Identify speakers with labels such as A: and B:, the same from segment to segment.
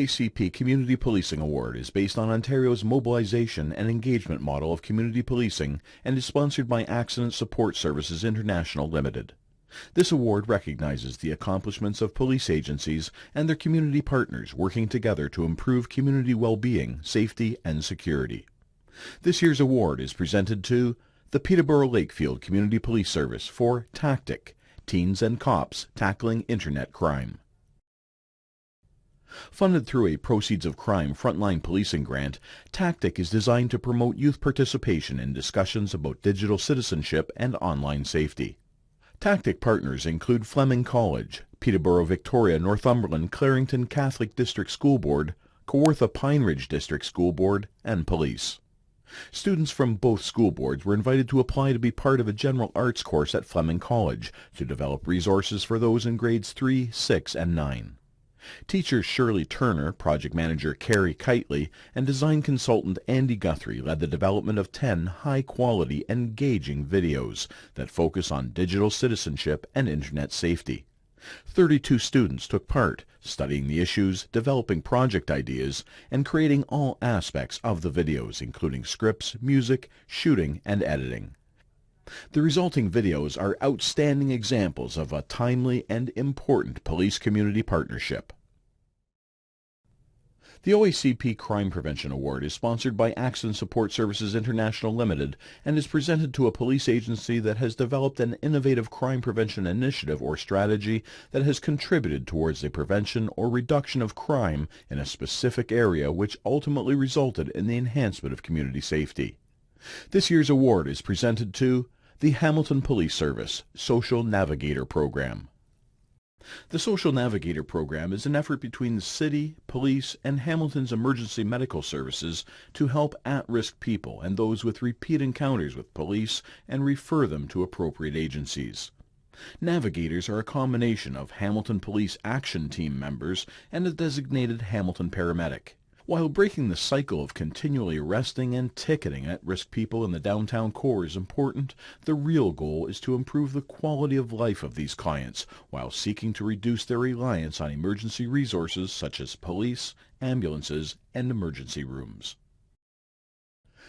A: OACP Community Policing Award is based on Ontario's mobilization and engagement model of community policing and is sponsored by Accident Support Services International Limited. This award recognizes the accomplishments of police agencies and their community partners working together to improve community well-being, safety, and security. This year's award is presented to the Peterborough Lakefield Community Police Service for TACTIC, Teens and Cops Tackling Internet Crime. Funded through a Proceeds of Crime Frontline Policing Grant, TACTIC is designed to promote youth participation in discussions about digital citizenship and online safety. TACTIC partners include Fleming College, Peterborough Victoria Northumberland Clarington Catholic District School Board, Kawartha Pine Ridge District School Board, and police. Students from both school boards were invited to apply to be part of a general arts course at Fleming College to develop resources for those in grades 3, 6, and 9. Teachers Shirley Turner, project manager Carrie Kitely, and design consultant Andy Guthrie led the development of 10 high-quality, engaging videos that focus on digital citizenship and Internet safety. 32 students took part, studying the issues, developing project ideas, and creating all aspects of the videos, including scripts, music, shooting, and editing. The resulting videos are outstanding examples of a timely and important police-community partnership. The OACP Crime Prevention Award is sponsored by Accident Support Services International Limited and is presented to a police agency that has developed an innovative crime prevention initiative or strategy that has contributed towards the prevention or reduction of crime in a specific area which ultimately resulted in the enhancement of community safety. This year's award is presented to the Hamilton Police Service Social Navigator Program. The Social Navigator Program is an effort between the City, Police, and Hamilton's Emergency Medical Services to help at-risk people and those with repeat encounters with police and refer them to appropriate agencies. Navigators are a combination of Hamilton Police Action Team members and a designated Hamilton paramedic. While breaking the cycle of continually arresting and ticketing at-risk people in the downtown core is important, the real goal is to improve the quality of life of these clients while seeking to reduce their reliance on emergency resources such as police, ambulances, and emergency rooms.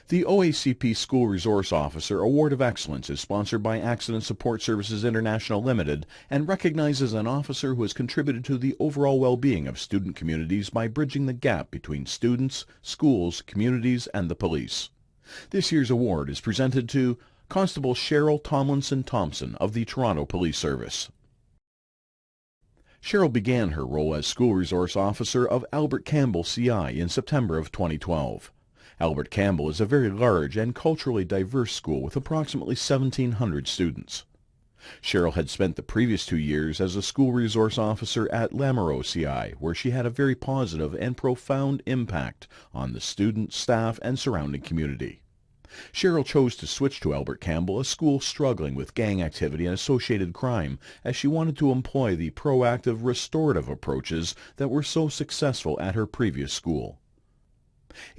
A: The OACP School Resource Officer Award of Excellence is sponsored by Accident Support Services International Limited and recognizes an officer who has contributed to the overall well-being of student communities by bridging the gap between students, schools, communities, and the police. This year's award is presented to Constable Cheryl Tomlinson Thompson of the Toronto Police Service. Cheryl began her role as School Resource Officer of Albert Campbell CI in September of 2012. Albert Campbell is a very large and culturally diverse school with approximately 1,700 students. Cheryl had spent the previous 2 years as a school resource officer at Lamoureux CI, where she had a very positive and profound impact on the student, staff, and surrounding community. Cheryl chose to switch to Albert Campbell, a school struggling with gang activity and associated crime, as she wanted to employ the proactive, restorative approaches that were so successful at her previous school.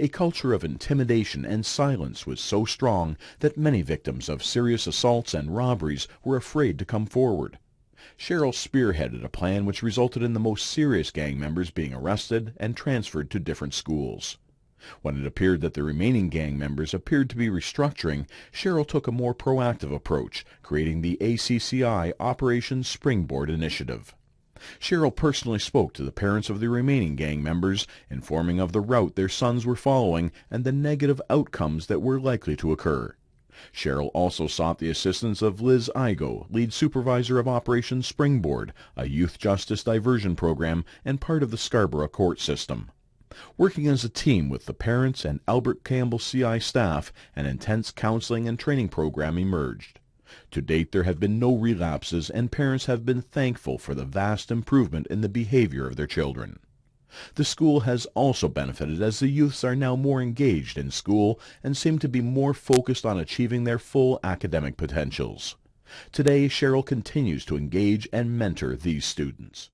A: A culture of intimidation and silence was so strong that many victims of serious assaults and robberies were afraid to come forward. Cheryl spearheaded a plan which resulted in the most serious gang members being arrested and transferred to different schools. When it appeared that the remaining gang members appeared to be restructuring, Cheryl took a more proactive approach, creating the ACCI Operation Springboard Initiative. Cheryl personally spoke to the parents of the remaining gang members, informing of the route their sons were following and the negative outcomes that were likely to occur. Cheryl also sought the assistance of Liz Igo, lead supervisor of Operation Springboard, a youth justice diversion program and part of the Scarborough court system. Working as a team with the parents and Albert Campbell CI staff, an intense counseling and training program emerged. To date, there have been no relapses, and parents have been thankful for the vast improvement in the behavior of their children. The school has also benefited as the youths are now more engaged in school and seem to be more focused on achieving their full academic potentials. Today, Cheryl continues to engage and mentor these students.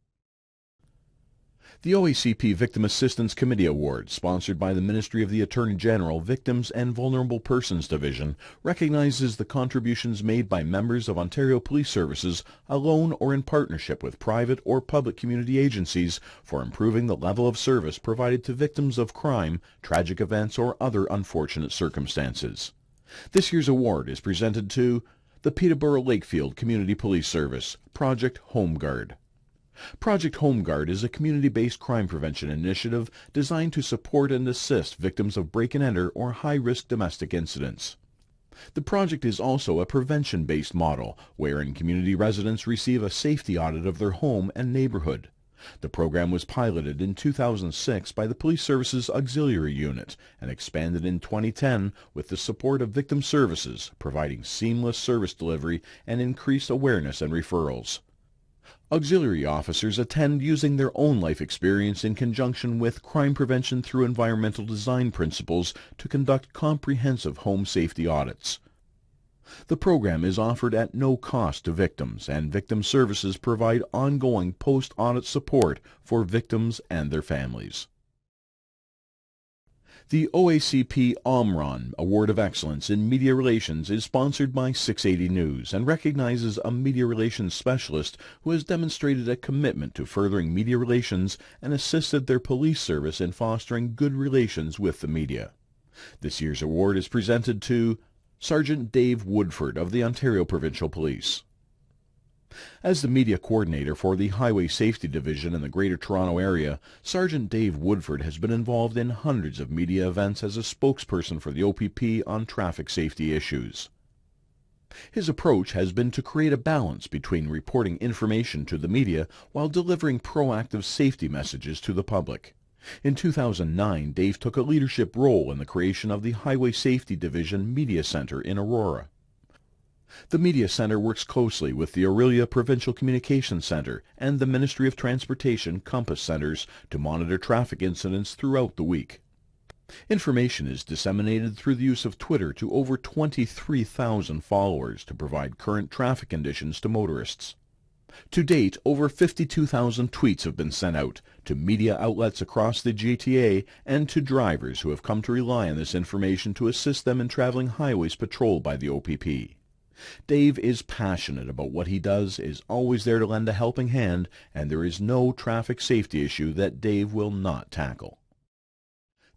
A: The OACP Victim Assistance Committee Award, sponsored by the Ministry of the Attorney General Victims and Vulnerable Persons Division, recognizes the contributions made by members of Ontario Police Services alone or in partnership with private or public community agencies for improving the level of service provided to victims of crime, tragic events, or other unfortunate circumstances. This year's award is presented to the Peterborough Lakefield Community Police Service, Project Home Guard. Project Home Guard is a community-based crime prevention initiative designed to support and assist victims of break-and-enter or high-risk domestic incidents. The project is also a prevention-based model, wherein community residents receive a safety audit of their home and neighborhood. The program was piloted in 2006 by the Police Services Auxiliary Unit and expanded in 2010 with the support of Victim Services, providing seamless service delivery and increased awareness and referrals. Auxiliary officers attend using their own life experience in conjunction with crime prevention through environmental design principles to conduct comprehensive home safety audits. The program is offered at no cost to victims, and Victim Services provide ongoing post-audit support for victims and their families. The OACP Omron Award of Excellence in Media Relations is sponsored by 680 News and recognizes a media relations specialist who has demonstrated a commitment to furthering media relations and assisted their police service in fostering good relations with the media. This year's award is presented to Sergeant Dave Woodford of the Ontario Provincial Police. As the media coordinator for the Highway Safety Division in the Greater Toronto Area, Sergeant Dave Woodford has been involved in hundreds of media events as a spokesperson for the OPP on traffic safety issues. His approach has been to create a balance between reporting information to the media while delivering proactive safety messages to the public. In 2009, Dave took a leadership role in the creation of the Highway Safety Division Media Centre in Aurora. The Media Centre works closely with the Orillia Provincial Communications Centre and the Ministry of Transportation Compass Centres to monitor traffic incidents throughout the week. Information is disseminated through the use of Twitter to over 23,000 followers to provide current traffic conditions to motorists. To date, over 52,000 tweets have been sent out to media outlets across the GTA and to drivers who have come to rely on this information to assist them in traveling highways patrolled by the OPP. Dave is passionate about what he does, is always there to lend a helping hand, and there is no traffic safety issue that Dave will not tackle.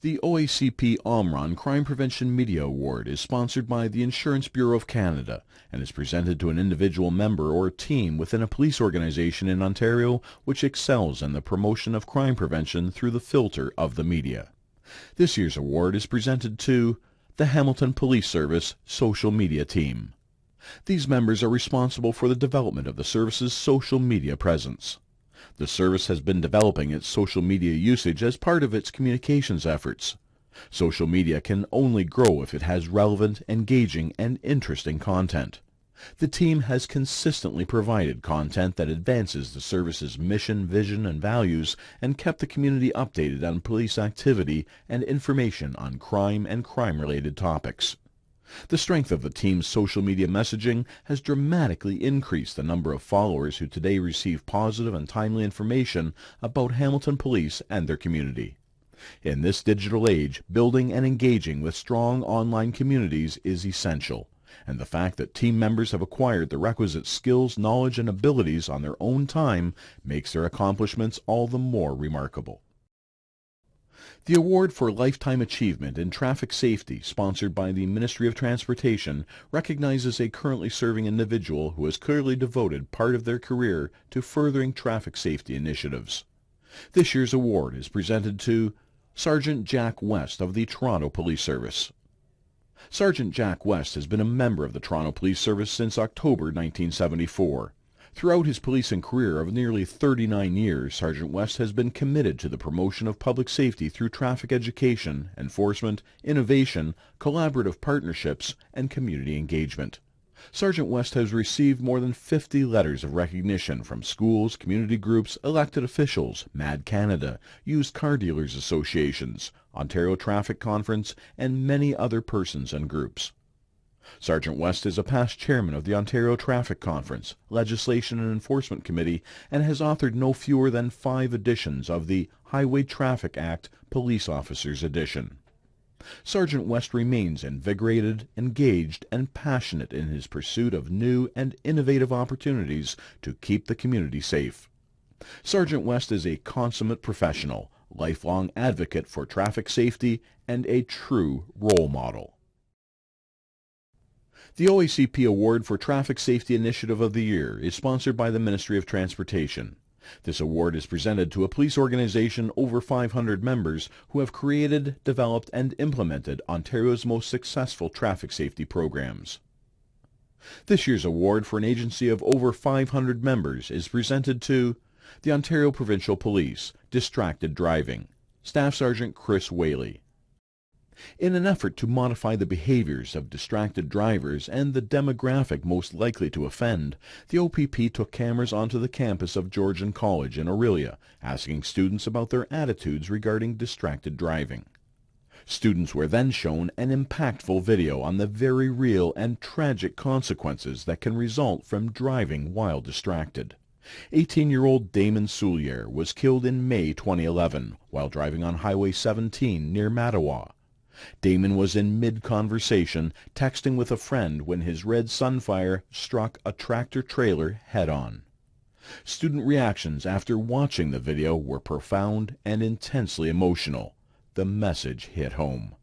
A: The OACP Omron Crime Prevention Media Award is sponsored by the Insurance Bureau of Canada and is presented to an individual member or team within a police organization in Ontario which excels in the promotion of crime prevention through the filter of the media. This year's award is presented to the Hamilton Police Service Social Media Team. These members are responsible for the development of the service's social media presence. The service has been developing its social media usage as part of its communications efforts. Social media can only grow if it has relevant, engaging, and interesting content. The team has consistently provided content that advances the service's mission, vision, and values and kept the community updated on police activity and information on crime and crime-related topics. The strength of the team's social media messaging has dramatically increased the number of followers who today receive positive and timely information about Hamilton Police and their community. In this digital age, building and engaging with strong online communities is essential, and the fact that team members have acquired the requisite skills, knowledge, and abilities on their own time makes their accomplishments all the more remarkable. The Award for Lifetime Achievement in Traffic Safety, sponsored by the Ministry of Transportation, recognizes a currently serving individual who has clearly devoted part of their career to furthering traffic safety initiatives. This year's award is presented to Sergeant Jack West of the Toronto Police Service. Sergeant Jack West has been a member of the Toronto Police Service since October 1974. Throughout his policing career of nearly 39 years, Sergeant West has been committed to the promotion of public safety through traffic education, enforcement, innovation, collaborative partnerships, and community engagement. Sergeant West has received more than 50 letters of recognition from schools, community groups, elected officials, Mad Canada, used car dealers associations, Ontario Traffic Conference, and many other persons and groups. Sergeant West is a past chairman of the Ontario Traffic Conference, Legislation and Enforcement Committee, and has authored no fewer than 5 editions of the Highway Traffic Act Police Officers Edition. Sergeant West remains invigorated, engaged, and passionate in his pursuit of new and innovative opportunities to keep the community safe. Sergeant West is a consummate professional, lifelong advocate for traffic safety, and a true role model. The OACP Award for Traffic Safety Initiative of the Year is sponsored by the Ministry of Transportation. This award is presented to a police organization over 500 members who have created, developed, and implemented Ontario's most successful traffic safety programs. This year's award for an agency of over 500 members is presented to the Ontario Provincial Police, Distracted Driving, Staff Sergeant Chris Whaley. In an effort to modify the behaviors of distracted drivers and the demographic most likely to offend, the OPP took cameras onto the campus of Georgian College in Orillia, asking students about their attitudes regarding distracted driving. Students were then shown an impactful video on the very real and tragic consequences that can result from driving while distracted. 18-year-old Damon Soulier was killed in May 2011 while driving on Highway 17 near Mattawa. Damon was in mid-conversation, texting with a friend when his red Sunfire struck a tractor-trailer head-on. Student reactions after watching the video were profound and intensely emotional. The message hit home.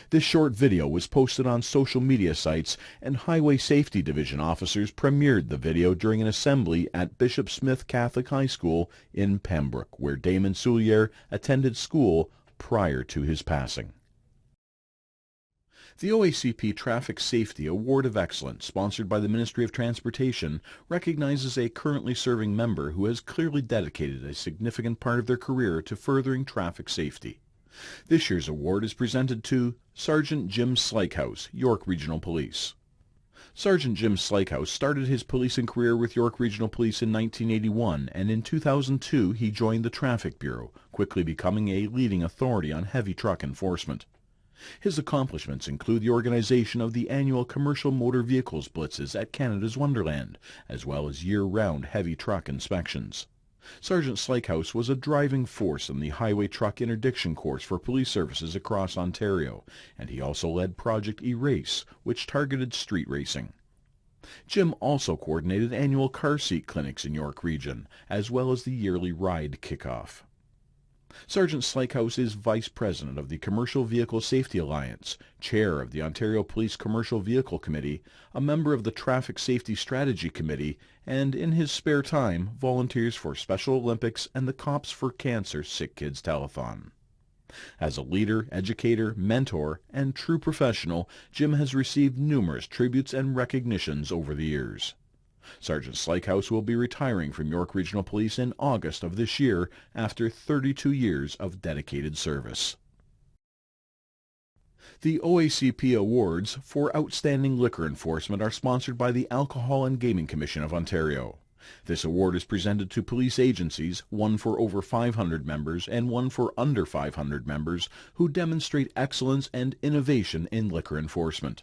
A: This short video was posted on social media sites, and Highway Safety Division officers premiered the video during an assembly at Bishop Smith Catholic High School in Pembroke, where Damon Soulier attended school prior to his passing. The OACP Traffic Safety Award of Excellence, sponsored by the Ministry of Transportation, recognizes a currently serving member who has clearly dedicated a significant part of their career to furthering traffic safety. This year's award is presented to Sergeant Jim Slykehouse, York Regional Police. Sergeant Jim Slykehouse started his policing career with York Regional Police in 1981, and in 2002 he joined the Traffic Bureau, quickly becoming a leading authority on heavy truck enforcement. His accomplishments include the organization of the annual Commercial Motor Vehicles Blitzes at Canada's Wonderland, as well as year-round heavy truck inspections. Sergeant Slykehouse was a driving force in the Highway Truck Interdiction course for police services across Ontario, and he also led Project Erase, which targeted street racing. Jim also coordinated annual car seat clinics in York Region, as well as the yearly Ride Kickoff. Sergeant Slykehouse is Vice President of the Commercial Vehicle Safety Alliance, Chair of the Ontario Police Commercial Vehicle Committee, a member of the Traffic Safety Strategy Committee, and in his spare time volunteers for Special Olympics and the Cops for Cancer Sick Kids Telethon. As a leader, educator, mentor, and true professional, Jim has received numerous tributes and recognitions over the years. Sergeant Slykehouse will be retiring from York Regional Police in August of this year after 32 years of dedicated service. The OACP Awards for Outstanding Liquor Enforcement are sponsored by the Alcohol and Gaming Commission of Ontario. This award is presented to police agencies, one for over 500 members and one for under 500 members, who demonstrate excellence and innovation in liquor enforcement.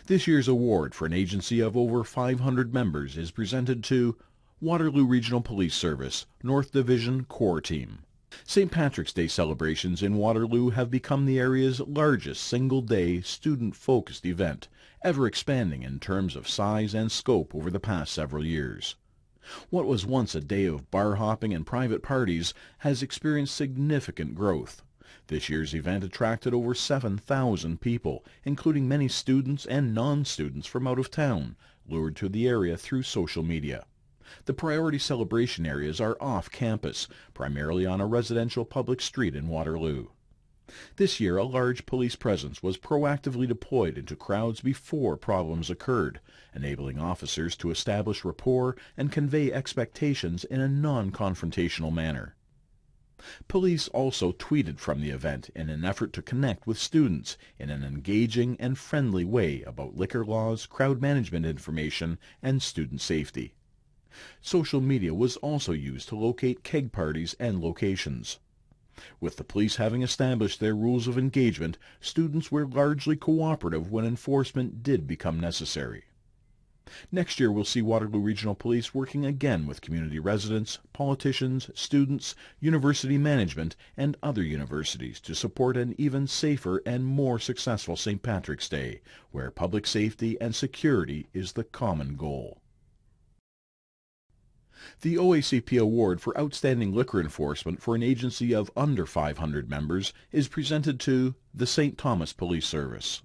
A: This year's award for an agency of over 500 members is presented to Waterloo Regional Police Service, North Division Core Team. St. Patrick's Day celebrations in Waterloo have become the area's largest single-day student-focused event, ever expanding in terms of size and scope over the past several years. What was once a day of bar hopping and private parties has experienced significant growth. This year's event attracted over 7,000 people, including many students and non-students from out of town, lured to the area through social media. The priority celebration areas are off-campus, primarily on a residential public street in Waterloo. This year, a large police presence was proactively deployed into crowds before problems occurred, enabling officers to establish rapport and convey expectations in a non-confrontational manner. Police also tweeted from the event in an effort to connect with students in an engaging and friendly way about liquor laws, crowd management information, and student safety. Social media was also used to locate keg parties and locations. With the police having established their rules of engagement, students were largely cooperative when enforcement did become necessary. Next year we'll see Waterloo Regional Police working again with community residents, politicians, students, university management, and other universities to support an even safer and more successful St. Patrick's Day, where public safety and security is the common goal. The OACP Award for Outstanding Liquor Enforcement for an agency of under 500 members is presented to the St. Thomas Police Service.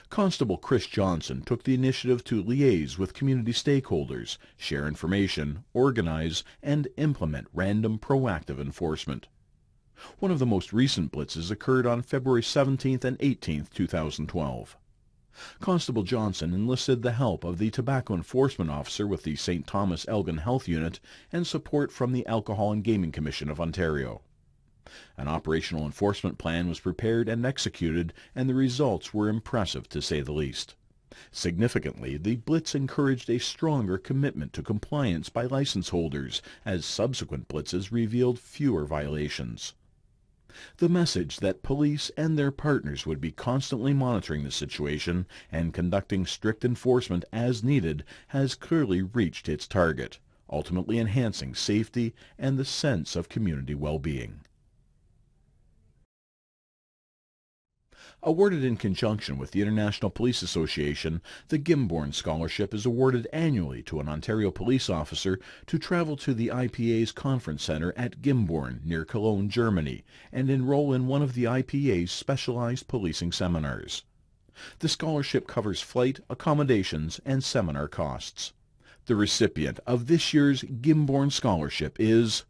A: Constable Chris Johnson took the initiative to liaise with community stakeholders, share information, organize, and implement random proactive enforcement. One of the most recent blitzes occurred on February 17th and 18th, 2012. Constable Johnson enlisted the help of the Tobacco Enforcement Officer with the St. Thomas Elgin Health Unit and support from the Alcohol and Gaming Commission of Ontario. An operational enforcement plan was prepared and executed, and the results were impressive to say the least. Significantly, the blitz encouraged a stronger commitment to compliance by license holders, as subsequent blitzes revealed fewer violations. The message that police and their partners would be constantly monitoring the situation and conducting strict enforcement as needed has clearly reached its target, ultimately enhancing safety and the sense of community well-being. Awarded in conjunction with the International Police Association, the Gimborn Scholarship is awarded annually to an Ontario police officer to travel to the IPA's conference center at Gimborn, near Cologne, Germany, and enroll in one of the IPA's specialized policing seminars. The scholarship covers flight, accommodations, and seminar costs. The recipient of this year's Gimborn Scholarship is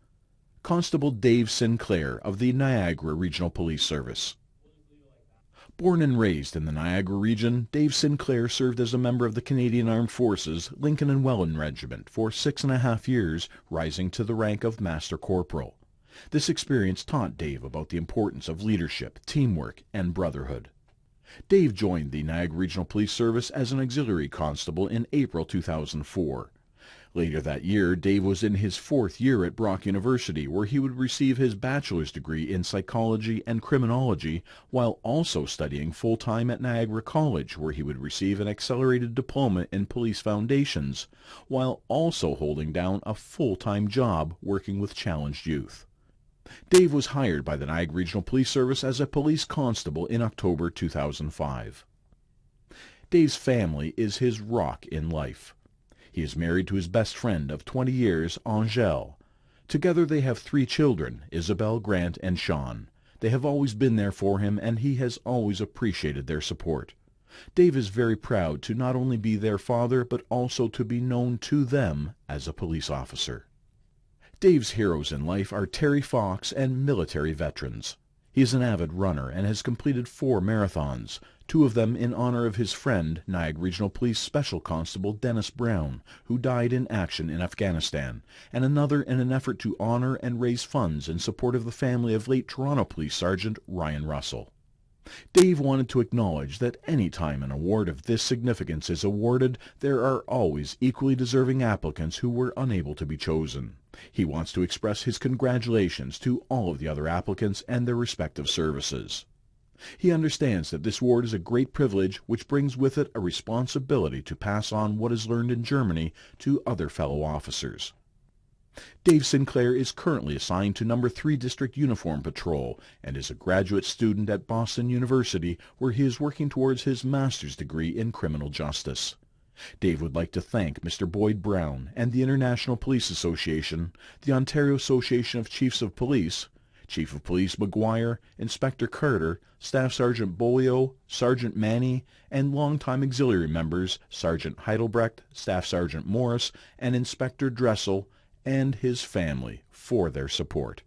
A: Constable Dave Sinclair of the Niagara Regional Police Service. Born and raised in the Niagara region, Dave Sinclair served as a member of the Canadian Armed Forces Lincoln and Welland Regiment for 6.5 years, rising to the rank of Master Corporal. This experience taught Dave about the importance of leadership, teamwork, and brotherhood. Dave joined the Niagara Regional Police Service as an auxiliary constable in April 2004. Later that year, Dave was in his 4th year at Brock University, where he would receive his bachelor's degree in psychology and criminology, while also studying full-time at Niagara College, where he would receive an accelerated diploma in police foundations, while also holding down a full-time job working with challenged youth. Dave was hired by the Niagara Regional Police Service as a police constable in October 2005. Dave's family is his rock in life. He is married to his best friend of 20 years, Angèle. Together they have 3 children, Isabel, Grant, and Sean. They have always been there for him, and he has always appreciated their support. Dave is very proud to not only be their father, but also to be known to them as a police officer. Dave's heroes in life are Terry Fox and military veterans. He is an avid runner and has completed 4 marathons, 2 of them in honor of his friend, Niagara Regional Police Special Constable Dennis Brown, who died in action in Afghanistan, and another in an effort to honor and raise funds in support of the family of late Toronto Police Sergeant Ryan Russell. Dave wanted to acknowledge that any time an award of this significance is awarded, there are always equally deserving applicants who were unable to be chosen. He wants to express his congratulations to all of the other applicants and their respective services. He understands that this award is a great privilege which brings with it a responsibility to pass on what is learned in Germany to other fellow officers. Dave Sinclair is currently assigned to No. 3 District Uniform Patrol and is a graduate student at Boston University, where he is working towards his master's degree in criminal justice. Dave would like to thank Mr. Boyd Brown and the International Police Association, the Ontario Association of Chiefs of Police, Chief of Police McGuire, Inspector Carter, Staff Sergeant Bolio, Sergeant Manny, and longtime auxiliary members Sergeant Heidelbrecht, Staff Sergeant Morris, and Inspector Dressel, and his family for their support.